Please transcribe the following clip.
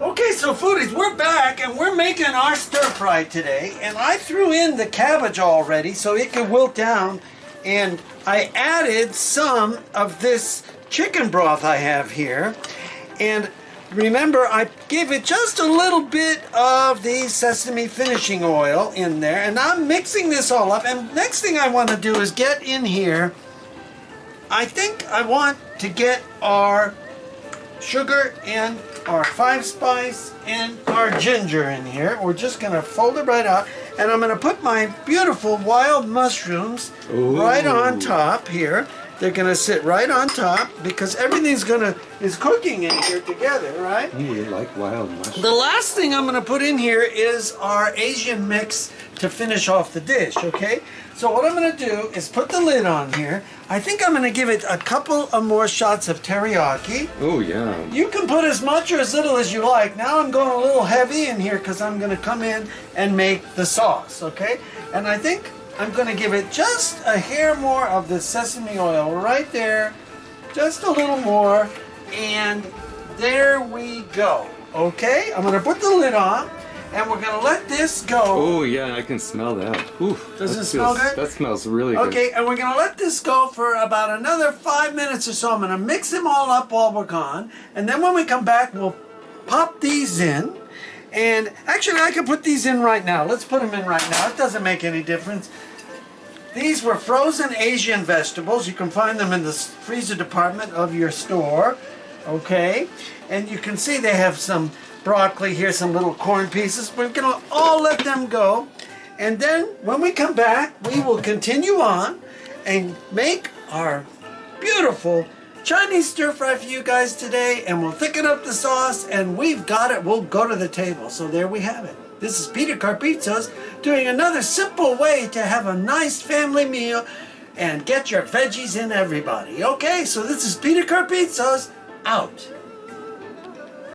Okay, so foodies, we're back and we're making our stir fry today. And I threw in the cabbage already so it can wilt down. And I added some of this chicken broth I have here. And remember, I gave it just a little bit of the sesame finishing oil in there. And I'm mixing this all up. And next thing I want to do is get in here. I think I want to get our sugar and our 5-spice and our ginger in here. We're just going to fold it right out. And I'm going to put my beautiful wild mushrooms right on top here. They're going to sit right on top because everything's is cooking in here together, right? You like wild mushrooms. The last thing I'm going to put in here is our Asian mix to finish off the dish, okay? So what I'm going to do is put the lid on here. I think I'm going to give it a couple of more shots of teriyaki. Oh, yeah. You can put as much or as little as you like. Now I'm going a little heavy in here because I'm going to come in and make the sauce, okay? And I think I'm going to give it just a hair more of the sesame oil right there. Just a little more. And there we go, okay? I'm going to put the lid on. And we're going to let this go. Oh, yeah, I can smell that. Ooh, Does it smell good? That smells really good. Okay, and we're going to let this go for about another 5 minutes or so. I'm going to mix them all up while we're gone. And then when we come back, we'll pop these in. And actually, I can put these in right now. Let's put them in right now. It doesn't make any difference. These were frozen Asian vegetables. You can find them in the freezer department of your store. Okay? And you can see they have some broccoli here, some little corn pieces. We're going to all let them go. And then when we come back, we will continue on and make our beautiful Chinese stir fry for you guys today. And we'll thicken up the sauce and we've got it. We'll go to the table. So there we have it. This is Peter Carpizos doing another simple way to have a nice family meal and get your veggies in, everybody. Okay, so this is Peter Carpizos out.